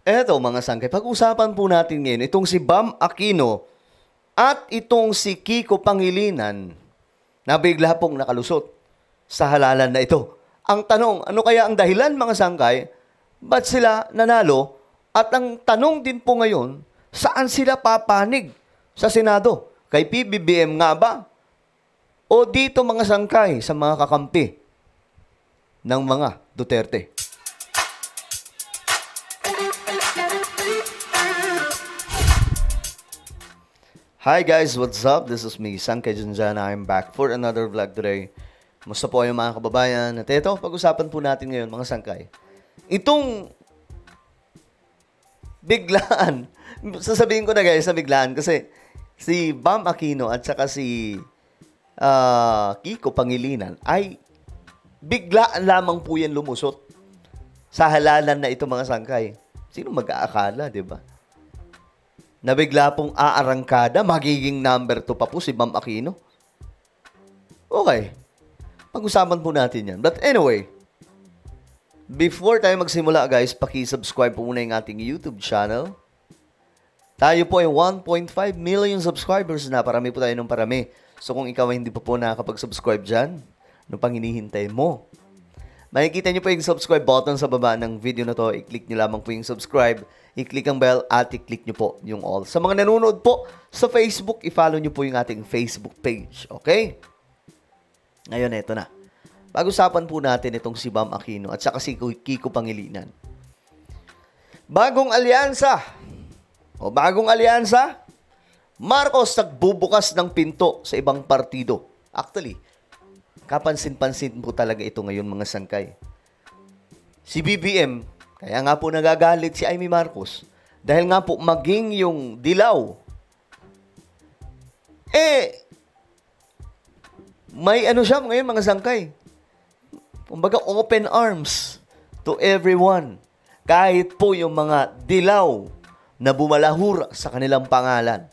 Eto mga sangkay, pag-usapan po natin ngayon itong si Bam Aquino at itong si Kiko Pangilinan na bigla pong nakalusot sa halalan na ito. Ang tanong, ano kaya ang dahilan mga sangkay? Ba't sila nanalo? At ang tanong din po ngayon, saan sila papanig sa Senado? Kay PBBM nga ba? O dito mga sangkay sa mga kakampi ng mga Duterte? Hi guys, what's up? This is me, Sangkay Janjana. I'm back for another vlog today. Musta po yung mga kababayan? At ito, pag-usapan po natin ngayon mga sangkay. Itong biglaan, sasabihin ko na guys sa biglaan kasi si Bam Aquino at saka si Kiko Pangilinan ay biglaan lamang po yan lumusot sa halalan na ito mga sangkay. Sino mag-aakala, di ba? Na bigla pong aarangkada, magiging number 2 pa po si Bam Aquino. Okay. Pag-usapan po natin yan. But anyway, before tayo magsimula guys, paki-subscribe po muna yung ating YouTube channel. Tayo po ay 1.5 million subscribers na. Parami po tayo ng parami. So kung ikaw ay hindi pa po nakakapag-subscribe dyan, ano pang hinihintay mo? Makikita nyo po yung subscribe button sa baba ng video na to. I-click nyo lamang po yung subscribe. I-click ang bell at i-click nyo po yung all. Sa mga nanonood po sa Facebook, i-follow nyo po yung ating Facebook page. Okay? Ngayon, eto na. Pag-usapan po natin itong si Bam Aquino at saka si Kiko Pangilinan. Bagong alyansa. Marcos nagbubukas ng pinto sa ibang partido. Actually, kapansin-pansin po talaga ito ngayon mga sangkay. Si BBM, kaya nga po nagagalit si Amy Marcos. Dahil nga po maging yung dilaw. May ano siya ngayon mga sangkay. Kumbaga open arms to everyone. Kahit po yung mga dilaw na bumalahura sa kanilang pangalan.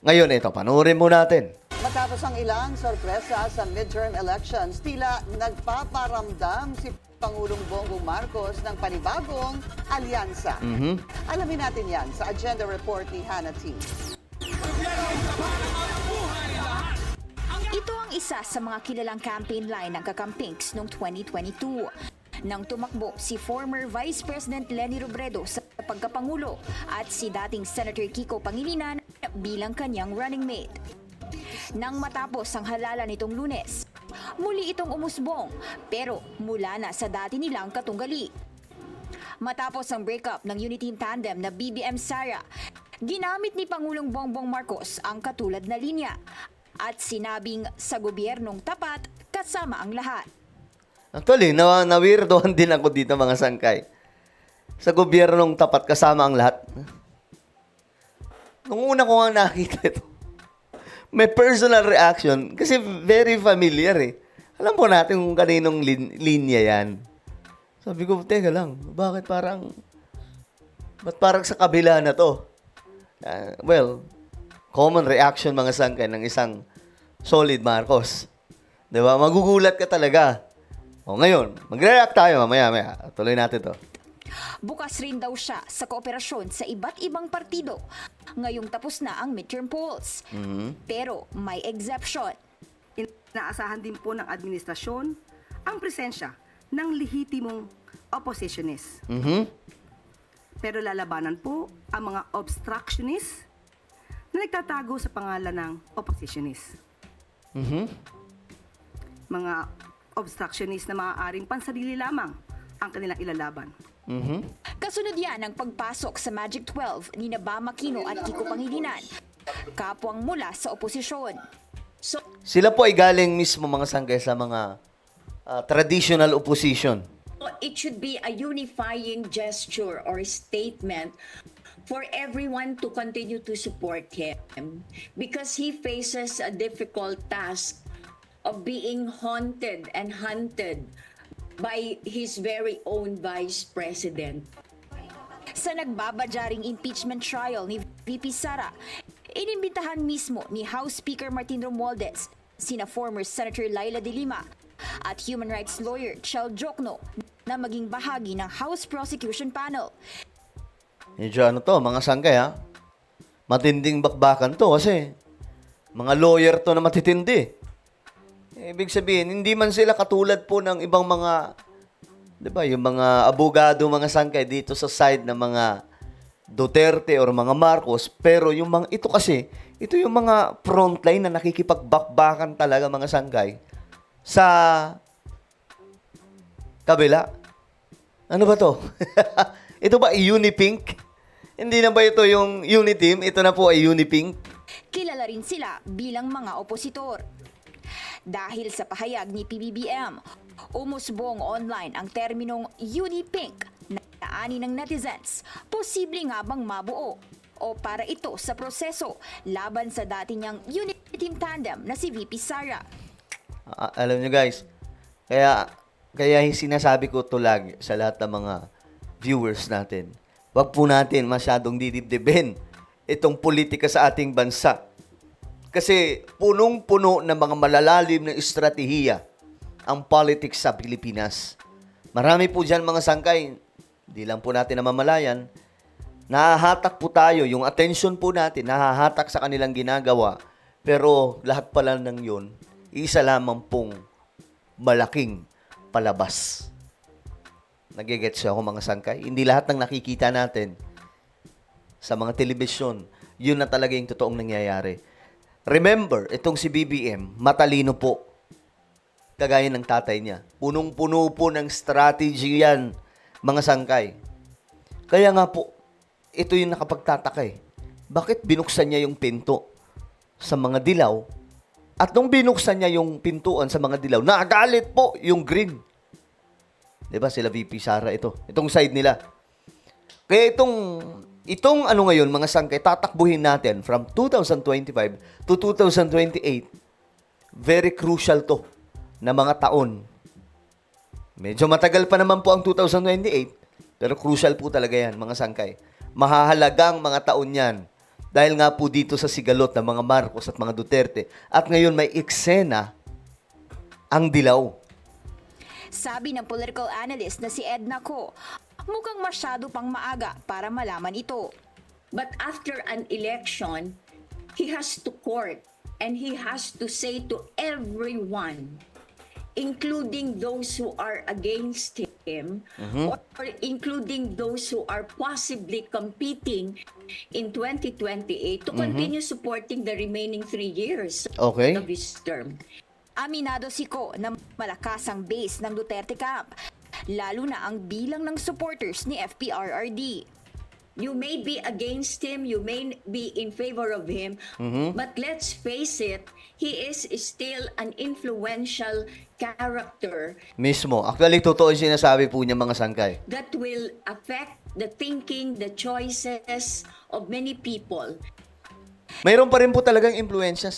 Ngayon ito, panoorin mo natin. Matapos ang ilang sorpresa sa midterm elections, tila nagpaparamdam si Pangulong Bongbong Marcos ng panibagong alyansa. Alamin natin yan sa agenda report ni Hannah T. Ito ang isa sa mga kilalang campaign line ng Kakampinks noong 2022. Nang tumakbo si former Vice President Leni Robredo sa pagkapangulo at si dating Senator Kiko Pangilinan bilang kanyang running mate. Nang matapos ang halalan nitong Lunes, muli itong umusbong pero mula na sa dati nilang katunggali. Matapos ang breakup ng Unity Tandem na BBM Sara, ginamit ni Pangulong Bongbong Marcos ang katulad na linya at sinabing sa gobyernong tapat kasama ang lahat. Actually, na-weirdohan din ako dito mga sangkay. Sa gobyernong tapat kasama ang lahat. Nung una ko nga nakita ito, may personal reaction kasi very familiar eh. Alam po natin kung kaninong linya yan. Sabi ko, teka lang, ba't parang sa kabila na to? Well, common reaction mga sangkay ng isang solid Marcos. Diba? Magugulat ka talaga. O ngayon, magre-react tayo mamaya. Tuloy natin to. Bukas rin daw siya sa kooperasyon sa iba't ibang partido. Ngayong tapos na ang midterm polls. Pero may exception. Inaasahan din po ng administrasyon ang presensya ng lehitimong oppositionist. Pero lalabanan po ang mga obstructionist na nagtatago sa pangalan ng oppositionist. Mga obstructionist na maaaring pansarili lamang ang kanilang ilalaban. Kasunod yan ang pagpasok sa Magic 12 ni Bam Aquino at Kiko Pangilinan, kapwang mula sa oposisyon. Sila po ay galing mismo mga sangkay sa mga traditional opposition. It should be a unifying gesture or statement for everyone to continue to support him because he faces a difficult task of being haunted and hunted by his very own Vice President. Sa nagbabadyaring impeachment trial ni VP Sara, inimbitahan mismo ni House Speaker Martin Romualdez, sina former Senator Laila de Lima at human rights lawyer Chel Jokno na maging bahagi ng House Prosecution Panel. Medyo ano to, mga sangkay ha. Matinding bakbakan to kasi mga lawyer to na matitindi. Ibig sabihin, hindi man sila katulad po ng ibang mga, di ba, yung mga abogado, mga sangkay dito sa side ng mga Duterte or mga Marcos, pero yung mga, ito kasi, ito yung mga frontline na nakikipagbakbakan talaga mga sangkay sa kabila. Ano ba to? Ito ba Unipink? Hindi na ba ito yung Uniteam? Ito na po ay Unipink? Kilala rin sila bilang mga opositor. Dahil sa pahayag ni PBBM, umusbong online ang terminong Unipink na ani ng netizens. Posible nga bang mabuo o para ito sa proseso laban sa dati niyang Uniteam tandem na si VP Sara? Alam nyo guys, kaya sinasabi ko ito lagi sa lahat ng mga viewers natin. Wag po natin masyadong didibdibin itong politika sa ating bansa. Kasi punong-puno ng mga malalalim na estratehiya ang politics sa Pilipinas. Marami po dyan mga sangkay, hindi lang po natin namamalayan, nahahatak po tayo, yung attention po natin, nahahatak sa kanilang ginagawa. Pero lahat pala ng yun, isa lamang pong malaking palabas. Nagigets ako mga sangkay? Hindi lahat ng nakikita natin sa mga telebisyon, yun na talaga yung totoong nangyayari. Remember, itong si BBM, matalino po. Kagaya ng tatay niya. Punong-puno po ng strategy yan, mga sangkay. Kaya nga po, ito yung nakapagtataka eh. Bakit binuksan niya yung pinto sa mga dilaw? At nung binuksan niya yung pintuan sa mga dilaw, nagalit po yung green. Diba sila VP Sara ito? Itong side nila. Kaya itong ano ngayon, mga sangkay, tatakbuhin natin from 2025 to 2028. Very crucial to na mga taon. Medyo matagal pa naman po ang 2028, pero crucial po talaga yan, mga sangkay. Mahahalagang mga taon yan. Dahil nga po dito sa sigalot ng mga Marcos at mga Duterte. At ngayon may eksena ang dilaw. Sabi ng political analyst na si Edna Ko, mukhang masyado pang maaga para malaman ito. But after an election, he has to court and he has to say to everyone, including those who are against him, or including those who are possibly competing in 2028 to continue supporting the remaining 3 years of his term. Aminado si Ko na malakas ang base ng Duterte camp, lalo na ang bilang ng supporters ni FPRRD. You may be against him, you may be in favor of him, but let's face it, he is still an influential character. Mismo. Actually, totoo yung sinasabi po niya, mga sangkay. That will affect the thinking, the choices of many people. Mayroon pa rin po talagang impluensya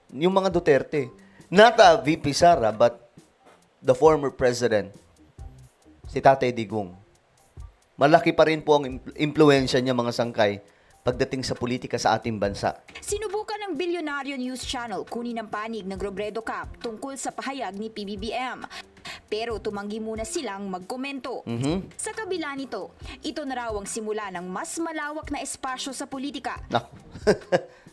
yung mga Duterte. Not VP Sara, but the former president, si Tatay Digong. Malaki pa rin po ang impluensya niya, mga sangkay, pagdating sa politika sa ating bansa. Sinubukan ng Bilyonaryo News Channel kunin ang panig ng Robredo Camp tungkol sa pahayag ni PBBM. Pero tumanggi muna silang magkomento. Sa kabila nito, ito na raw ang simula ng mas malawak na espasyo sa politika.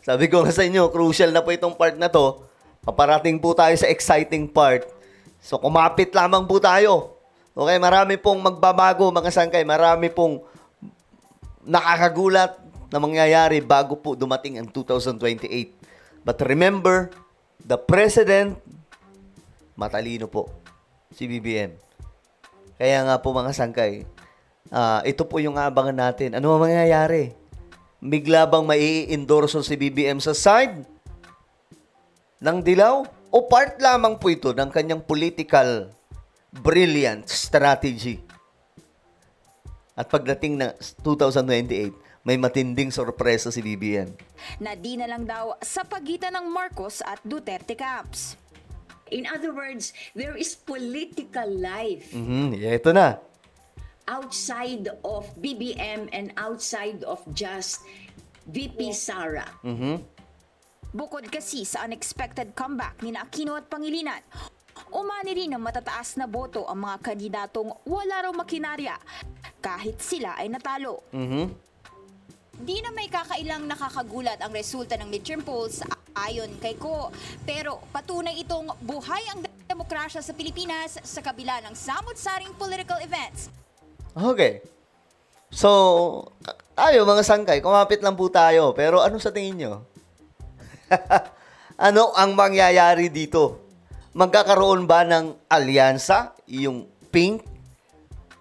Sabi ko nga sa inyo, crucial na po itong part na to. Paparating po tayo sa exciting part. So, kumapit lamang po tayo. Okay, marami pong magbabago, mga sangkay. Marami pong nakakagulat na mangyayari bago po dumating ang 2028. But remember, the President, matalino po, si BBM. Kaya nga po, mga sangkay, ito po yung abangan natin. Ano ang mangyayari? Bigla bang mai-endorso si BBM sa side ng dilaw? O part lamang po ito ng kanyang political brilliant strategy? At pagdating na 2028, may matinding sorpresa si BBM. Na di na lang daw sa pagitan ng Marcos at Duterte camps. In other words, there is political life Ito na. outside of BBM and outside of just VP Sara. Bukod kasi sa unexpected comeback ni Aquino at Pangilinan, umani rin ng matataas na boto ang mga kandidatong wala raw makinarya kahit sila ay natalo. Di na may kakailang nakakagulat ang resulta ng midterm polls ayon kay Ko. Pero patunay itong buhay ang demokrasya sa Pilipinas sa kabila ng samot-saring political events. Okay. So, tayo mga sangkay, kumapit lang po tayo. Pero ano sa tingin nyo? Ano ang mangyayari dito? Magkakaroon ba ng alyansa, yung Pink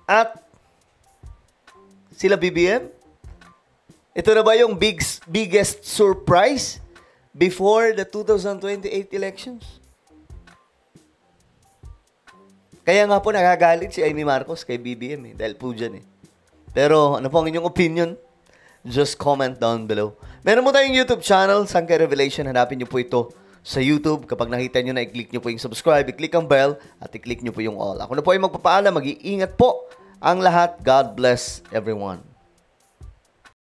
at sila BBM? Ito na ba yung biggest surprise before the 2028 elections? Kaya nga po nagagalit si Amy Marcos kay BBM dahil po dyan Pero ano po ang inyong opinion? Just comment down below. Meron mo tayong YouTube channel, Sangkay Revelation. Hanapin niyo po ito sa YouTube. Kapag nakita niyo na, i-click niyo po yung subscribe, i-click ang bell, at i-click niyo po yung all. Ako na po ay magpapaalam. Mag-iingat po ang lahat. God bless everyone.